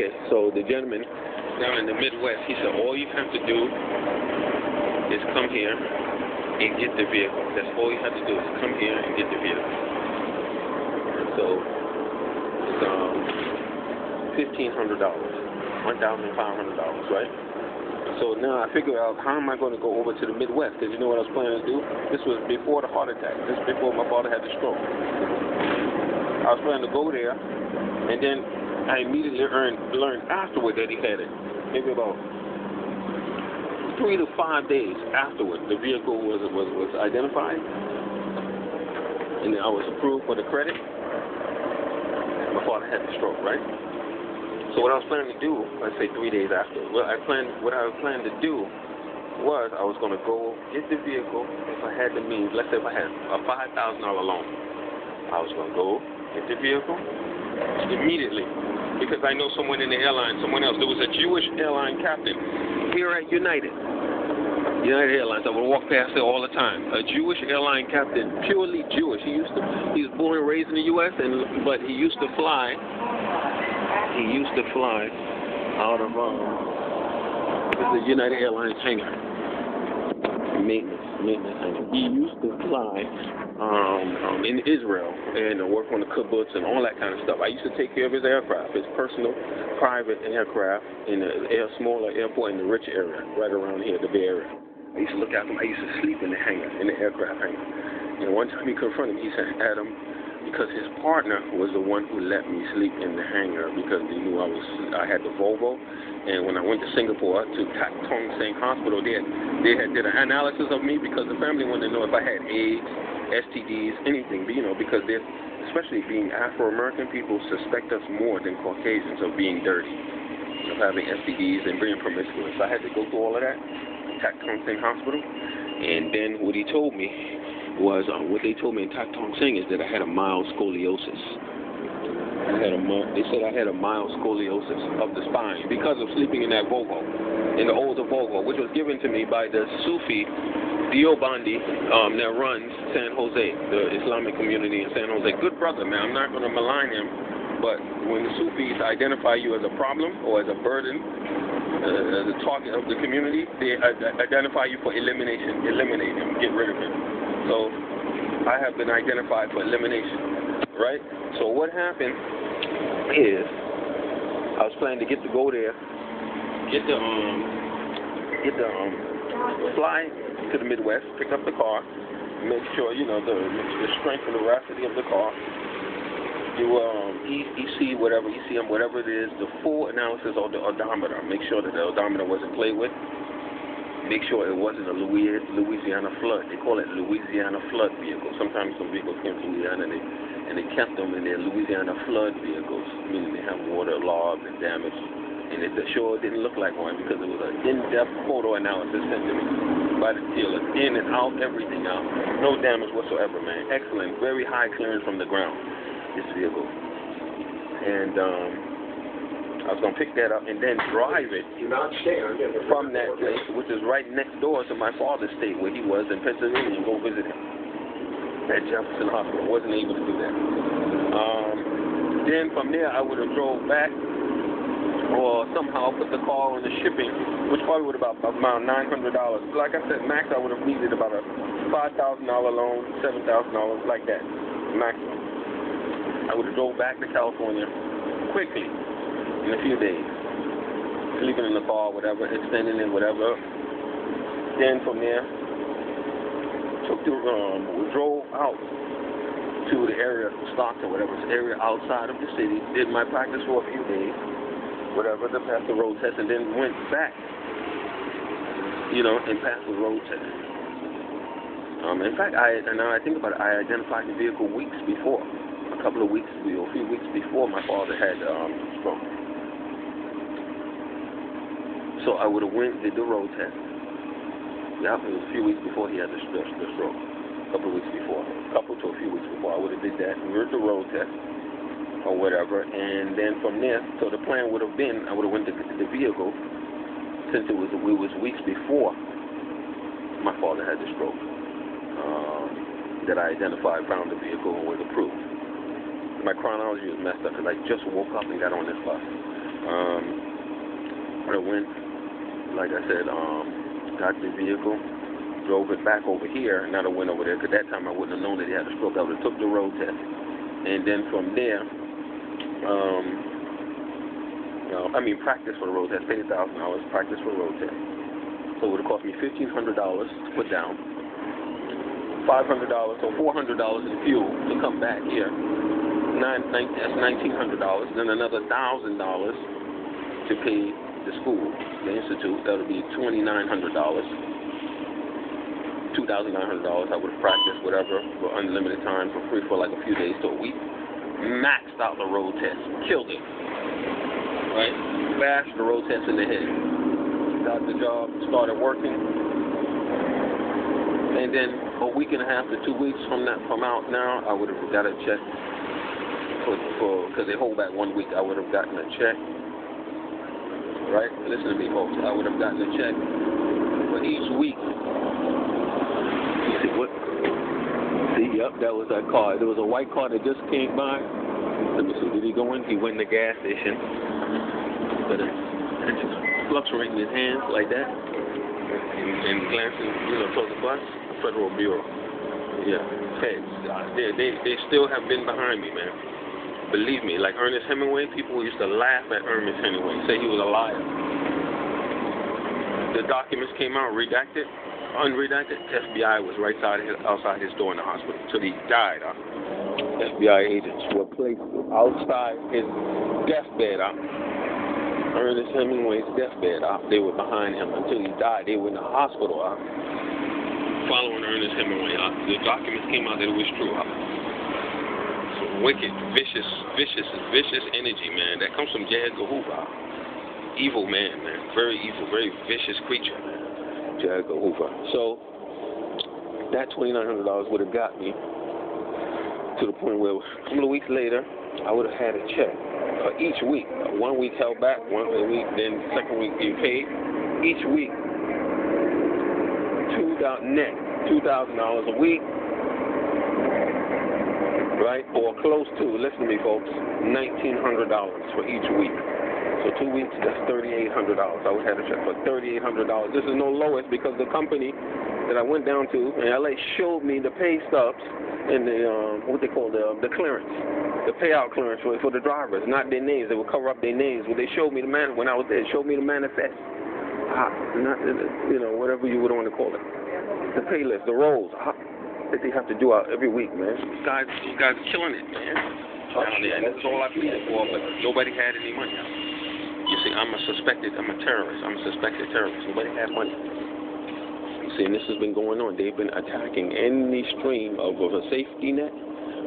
Okay, so the gentleman down in the Midwest, he said, all you have to do is come here and get the vehicle. That's all you have to do is come here and get the vehicle. So it's $1,500, $1,500, right? So now I figure out how am I going to go over to the Midwest, because you know what I was planning to do? This was before the heart attack. This was before my father had the stroke. I was planning to go there, and then I immediately learned afterward that he had it. Maybe about 3 to 5 days afterward, the vehicle was identified, and then I was approved for the credit. My father had the stroke, right? So what I was planning to do, let's say 3 days after, what I was planning to do was I was going to go get the vehicle if I had the means. Let's say if I had a $5,000 loan, I was going to go get the vehicle immediately because I know someone in the airline, someone else. There was a Jewish airline captain here at United Airlines. I would walk past it all the time. A Jewish airline captain, purely Jewish. He was born and raised in the U.S., but he used to fly. He used to fly out of the United Airlines hangar, maintenance hangar. He used to fly in Israel and work on the kibbutz and all that kind of stuff. I used to take care of his aircraft, his personal private aircraft in a smaller airport in the rich area, right around here, the Bay Area. I used to look after him. I used to sleep in the hangar, in the aircraft hangar. And one time he confronted me. He said, Adam, because his partner was the one who let me sleep in the hangar because they knew I had the Volvo. And when I went to Singapore to Tak Tong Seng Hospital, they did an analysis of me because the family wanted to know if I had AIDS, STDs, anything, because they're, especially being Afro-American, people suspect us more than Caucasians of being dirty, of having STDs and being promiscuous. So I had to go through all of that at Tak Tong Seng Hospital. And then what he told me was, what they told me in Tak Tong Seng is that I had a mild scoliosis. They said I had a mild scoliosis of the spine because of sleeping in that Volvo, in the older Volvo, which was given to me by the Sufi Diobandi that runs San Jose, the Islamic community in San Jose. Good brother, man. I'm not going to malign him, but when the Sufis identify you as a problem or as a burden, as a target of the community, they identify you for elimination. Eliminate him, get rid of him. So I have been identified for elimination, right? So what happened is I was planning to go there, fly to the Midwest, pick up the car, make sure the strength and the veracity of the car. Do EC, whatever ECM, whatever it is, the full analysis of the odometer. Make sure that the odometer wasn't played with. Make sure it wasn't a Louisiana flood. They call it Louisiana flood vehicle. Sometimes some vehicles came from Louisiana and they kept them in their Louisiana flood vehicles, meaning they have water logged and damaged. And it sure didn't look like one because it was an in-depth photo analysis sent to me by the dealer, in and out, everything out. No damage whatsoever, man. Excellent, very high clearance from the ground, this vehicle. And I was going to pick that up and then drive it from that place, which is right next door to my father's state where he was in Pennsylvania, and go visit him at Jefferson Hospital. Wasn't able to do that. Then from there, I would have drove back or somehow put the car on the shipping, which probably would have about $900. Like I said, max, I would have needed about a $5,000 loan, $7,000, like that, maximum. I would have drove back to California quickly, in a few days, sleeping in the car, whatever, extending it, whatever. Then from there, drove out to the area, Stockton, whatever, area outside of the city, did my practice for a few days, whatever, then passed the road test, and then went back, and passed the road test. In fact, now I think about it, I identified the vehicle weeks before, a few weeks before my father had stroke. So I would have did the road test. Yeah, it was a few weeks before he had the stroke. A couple to a few weeks before. I would have did that, did the road test or whatever, and then from there, so the plan would have been, I would have went to the vehicle, since it was weeks before my father had the stroke, that I identified, found the vehicle, and was approved. My chronology was messed up because I just woke up and got on this bus. I went, like I said, got the vehicle, drove it back over here, and I went over there, because that time I wouldn't have known that he had a stroke. I would have took the road test. And then from there, practice for the road test, paid $1,000, practice for the road test. So it would have cost me $1,500 to put down, $500, so $400 in fuel to come back here. That's $1,900. Then another $1,000 to pay the school, the institute. That would be $2,900. $2,900. I would have practiced whatever for unlimited time for free for like a few days to a week. Maxed out the road test, killed it. Right? Bashed the road test in the head. Got the job, started working. And then a week and a half to 2 weeks from out now, I would have got a check because they hold back 1 week. I would have gotten a check. Right? Listen to me, folks. I would have gotten a check for each week. You see what? See, yep, that was that car. There was a white car that just came by. Let me see. Did he go in? He went in the gas station. But just fluctuating his hands like that and glancing, towards the bus. Federal Bureau. Yeah, feds. They still have been behind me, man. Believe me, like Ernest Hemingway, people used to laugh at Ernest Hemingway, say he was a liar. The documents came out redacted, unredacted. FBI was right outside his door in the hospital till he died. FBI agents were placed outside his deathbed. Ernest Hemingway's deathbed. They were behind him until he died. They were in the hospital. Following Ernest Hemingway. The documents came out that it was true. Some wicked, vicious energy, man. That comes from J. Edgar Hoover. Evil man, man. Very evil, very vicious creature, man. J. Edgar Hoover. So that $2,900 would have got me to the point where a couple of weeks later, I would have had a check for each week. 1 week held back, 1 week, then second week being paid. Each week, net, $2,000 a week, right? Or close to, listen to me, folks, $1,900 for each week. So 2 weeks, that's $3,800. I would have a check for $3,800. This is no lowest because the company that I went down to in LA showed me the pay stubs and the what they call the clearance, the payout clearance for the drivers, not their names. They would cover up their names. When they showed me when I was there, showed me the manifest, whatever you would want to call it, the pay list, the rolls that they have to do out every week, man. You guys are killing it, man. And that's all I pleaded for, but nobody had any money. You see, I'm a terrorist. I'm a suspected terrorist. Nobody had money. You see, and this has been going on. They've been attacking any stream of a safety net.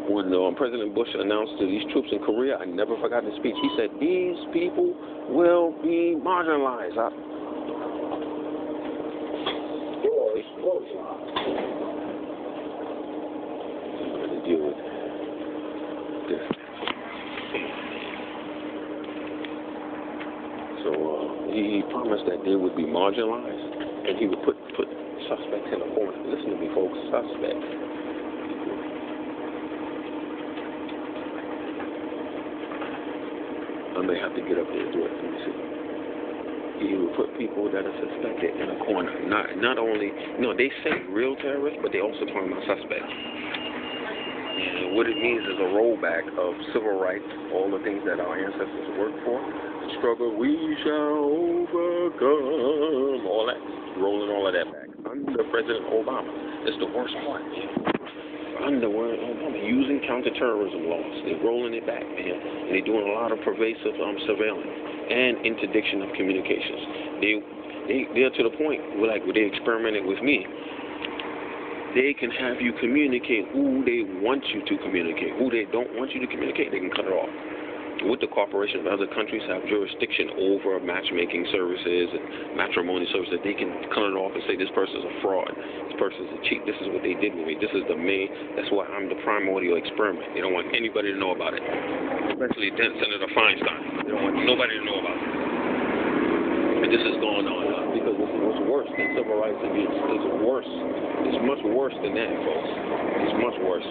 When President Bush announced to these troops in Korea, I never forgot his speech. He said, these people will be marginalized. To deal with this. So he promised that they would be marginalized, and he would put suspects in a corner. Listen to me, folks. Suspects. I may have to get up there and do it. Let me see. He would put people that are suspected in a corner. Not only, they say real terrorists, but they also talking about suspects. And what it means is a rollback of civil rights, all the things that our ancestors worked for. Struggle, we shall overcome. All that, rolling all of that back. Under President Obama. It's the worst part, man. Under Obama, using counterterrorism laws. They're rolling it back, man. And they're doing a lot of pervasive surveillance and interdiction of communications. They're to the point where, like, they experimented with me. They can have you communicate who they want you to communicate. Who they don't want you to communicate, they can cut it off. With the corporation of other countries have jurisdiction over matchmaking services and matrimony services, they can cut it off and say this person's a fraud, this person's a cheat, this is what they did with me, this is the main, that's why I'm the primordial experiment. They don't want anybody to know about it, especially Senator Feinstein. They don't want nobody to know about it. And this is going on because this is what's worse than civil rights abuse. It's worse. It's much worse than that, folks. It's much worse.